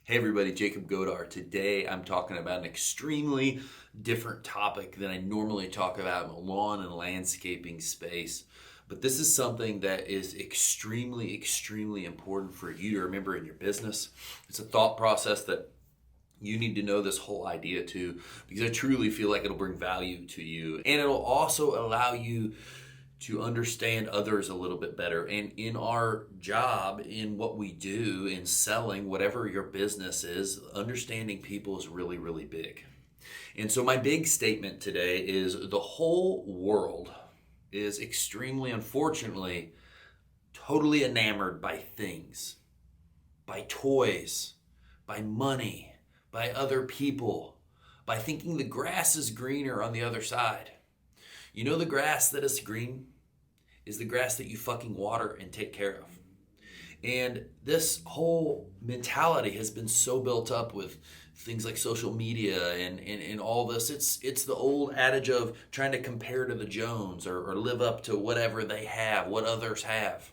Hey everybody, Jacob Godar. Today I'm talking about an extremely different topic than I normally talk about in the lawn and landscaping space. But this is something that is extremely important for you to remember in your business. It's a thought process that you need to know this whole idea too, because I truly feel like it'll bring value to you. And it'll also allow you to understand others a little bit better. And in our job, in what we do, in selling, whatever your business is, understanding people is really big. And so, my big statement today is the whole world is extremely, unfortunately, totally enamored by things, by toys, by money, by other people, by thinking the grass is greener on the other side. You know, the grass that is green is the grass that you fucking water and take care of. And this whole mentality has been so built up with things like social media and all this. It's the old adage of trying to compare to the Jones or live up to whatever they have, what others have.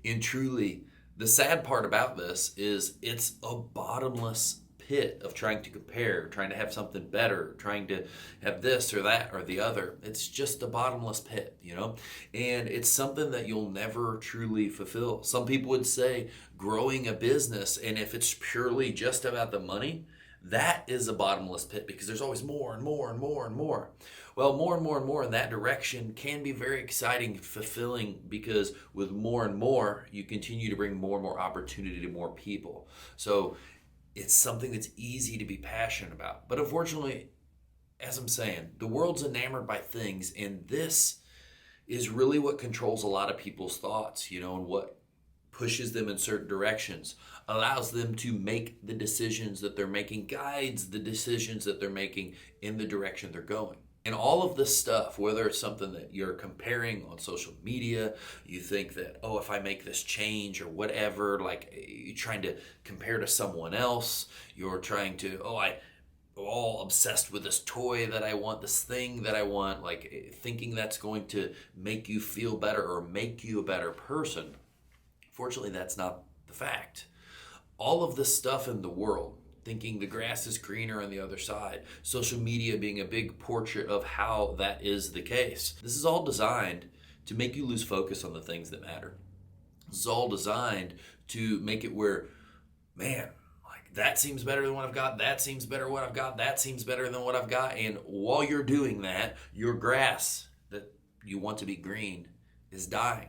And truly, the sad part about this is it's a bottomless pit of trying to compare, trying to have something better, trying to have this or that or the other. It's just a bottomless pit, you know? And it's something that you'll never truly fulfill. Some people would say growing a business, and if it's purely just about the money, that is a bottomless pit because there's always more and more and more and more. Well, more and more and more in that direction can be very exciting, fulfilling, because with more and more, you continue to bring more and more opportunity to more people. So it's something that's easy to be passionate about. But unfortunately, as I'm saying, the world's enamored by things, and this is really what controls a lot of people's thoughts, you know, and what pushes them in certain directions, allows them to make the decisions that they're making, guides the decisions that they're making in the direction they're going. And all of this stuff, whether it's something that you're comparing on social media, you think that, oh, if I make this change or whatever, like you're trying to compare to someone else, you're trying to, I'm all obsessed with this toy that I want, this thing that I want, like thinking that's going to make you feel better or make you a better person. Fortunately, that's not the fact. All of this stuff in the world, thinking the grass is greener on the other side, social media being a big portrait of how that is the case. This is all designed to make you lose focus on the things that matter. This is all designed to make it where, man, like that seems better than what I've got, that seems better than what I've got, that seems better than what I've got. And while you're doing that, your grass that you want to be green is dying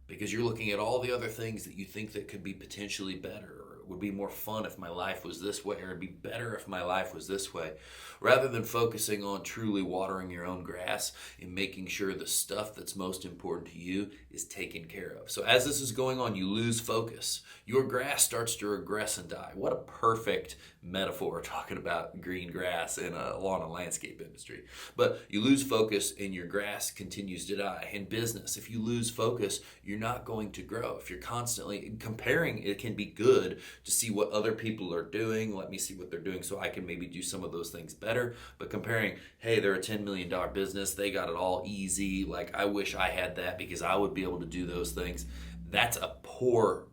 because you're looking at all the other things that you think that could be potentially better. Would be more fun if my life was this way, or it'd be better if my life was this way, rather than focusing on truly watering your own grass and making sure the stuff that's most important to you is taken care of. So as this is going on, you lose focus. Your grass starts to regress and die. What a perfect metaphor talking about green grass in a lawn and landscape industry. But you lose focus and your grass continues to die. In business, if you lose focus, you're not going to grow. If you're constantly comparing, it can be good to see what other people are doing. Let me see what they're doing so I can maybe do some of those things better. But comparing, hey, they're a $10 million business. They got it all easy. Like, I wish I had that because I would be able to do those things. That's a poor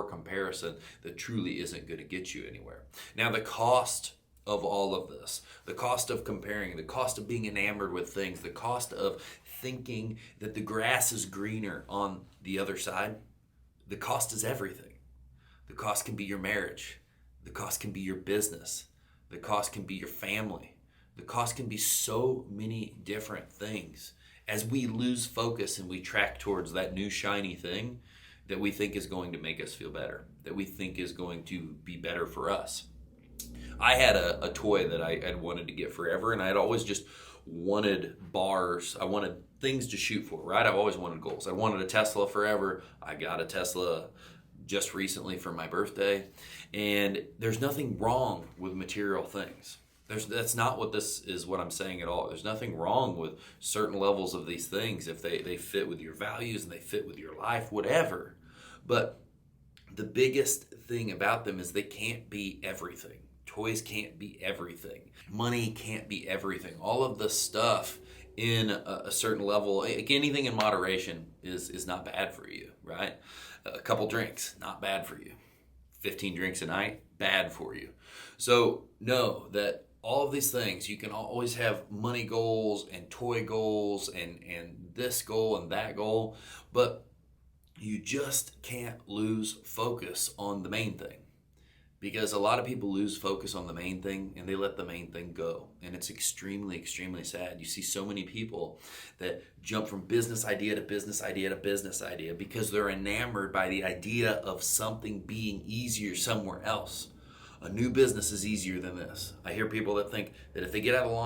comparison that truly isn't going to get you anywhere. Now, the cost of all of this, the cost of comparing, the cost of being enamored with things, the cost of thinking that the grass is greener on the other side, the cost is everything. The cost can be your marriage. The cost can be your business. The cost can be your family. The cost can be so many different things. As we lose focus and we track towards that new shiny thing that we think is going to make us feel better, that we think is going to be better for us. I had a toy that I had wanted to get forever, and I had always just wanted bars. I wanted things to shoot for, right? I always wanted goals. I wanted a Tesla forever. I got a Tesla just recently for my birthday, and there's nothing wrong with material things. That's not what this is what I'm saying at all. There's nothing wrong with certain levels of these things if they fit with your values and they fit with your life, whatever. But the biggest thing about them is they can't be everything. Toys can't be everything. Money can't be everything. All of the stuff in a certain level, like anything in moderation is not bad for you, right? A couple drinks, not bad for you. 15 drinks a night, bad for you. So know that all of these things, you can always have money goals and toy goals and this goal and that goal, but you just can't lose focus on the main thing. Because a lot of people lose focus on the main thing and they let the main thing go. And it's extremely, extremely sad. You see so many people that jump from business idea to business idea to business idea because they're enamored by the idea of something being easier somewhere else. A new business is easier than this. I hear people that think that if they get out of the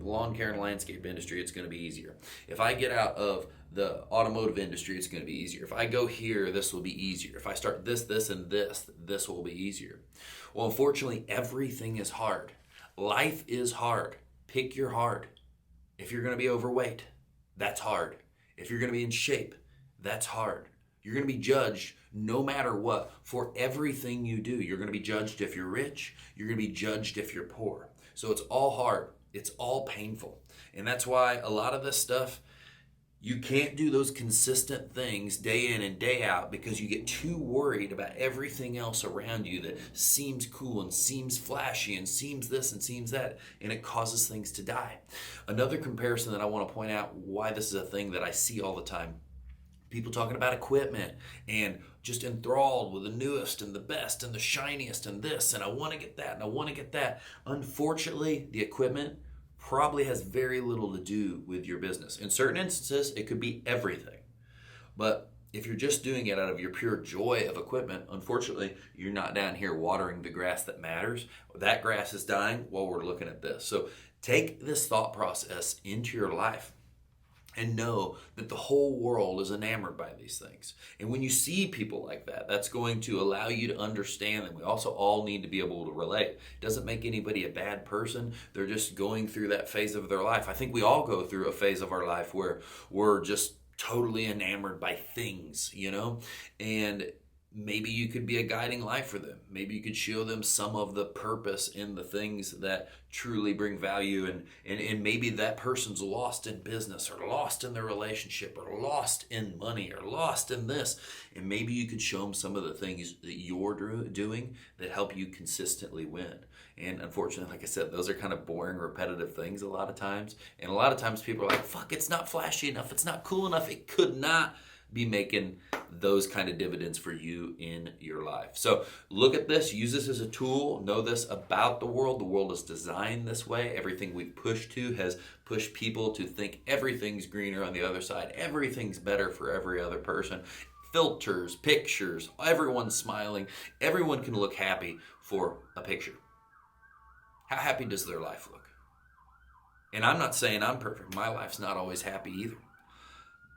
lawn care and landscape industry, it's going to be easier. If I get out of the automotive industry, it's going to be easier. If I go here, this will be easier. If I start this, and this will be easier. Well, unfortunately, everything is hard. Life is hard. Pick your hard. If you're going to be overweight, that's hard. If you're going to be in shape, that's hard. You're going to be judged no matter what for everything you do. You're going to be judged if you're rich. You're going to be judged if you're poor. So it's all hard. It's all painful. And that's why a lot of this stuff, you can't do those consistent things day in and day out because you get too worried about everything else around you that seems cool and seems flashy and seems this and seems that, and it causes things to die. Another comparison that I want to point out why this is a thing that I see all the time. People talking about equipment and just enthralled with the newest and the best and the shiniest and this, and I want to get that and I want to get that. Unfortunately, the equipment probably has very little to do with your business. In certain instances, it could be everything. But if you're just doing it out of your pure joy of equipment, unfortunately, you're not down here watering the grass that matters. That grass is dying while we're looking at this. So take this thought process into your life. And know that the whole world is enamored by these things. And when you see people like that, that's going to allow you to understand them. We also all need to be able to relate. It doesn't make anybody a bad person. They're just going through that phase of their life. I think we all go through a phase of our life where we're just totally enamored by things, and maybe you could be a guiding light for them. Maybe you could show them some of the purpose in the things that truly bring value. And maybe that person's lost in business or lost in their relationship or lost in money or lost in this. And maybe you could show them some of the things that you're doing that help you consistently win. And unfortunately, like I said, those are kind of boring, repetitive things a lot of times. And a lot of times people are like, fuck, it's not flashy enough. It's not cool enough. It could not be making those kind of dividends for you in your life. So look at this, use this as a tool, know this about the world. The world is designed this way. Everything we've pushed to has pushed people to think everything's greener on the other side. Everything's better for every other person. Filters, pictures, everyone's smiling. Everyone can look happy for a picture. How happy does their life look? And I'm not saying I'm perfect. My life's not always happy either.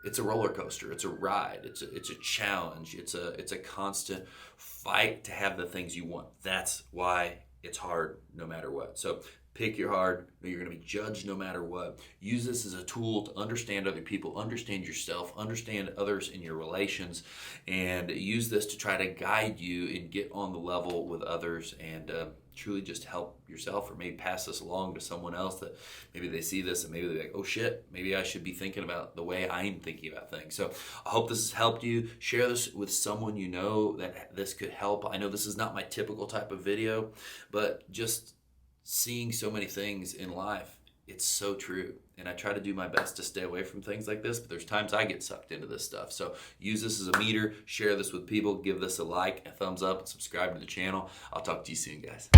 It's a roller coaster. It's a ride. It's a challenge. It's a constant fight to have the things you want. That's why it's hard no matter what. So pick your hard. You're going to be judged no matter what. Use this as a tool to understand other people, understand yourself, understand others in your relations, and use this to try to guide you and get on the level with others and truly just help yourself, or maybe pass this along to someone else that maybe they see this and maybe they're like, oh shit, maybe I should be thinking about the way I'm thinking about things. So I hope this has helped you. Share this with someone you know that this could help. I know this is not my typical type of video, but just seeing so many things in life, it's so true. And I try to do my best to stay away from things like this, but there's times I get sucked into this stuff. So use this as a meter, share this with people, give this a like, a thumbs up, and subscribe to the channel. I'll talk to you soon, guys.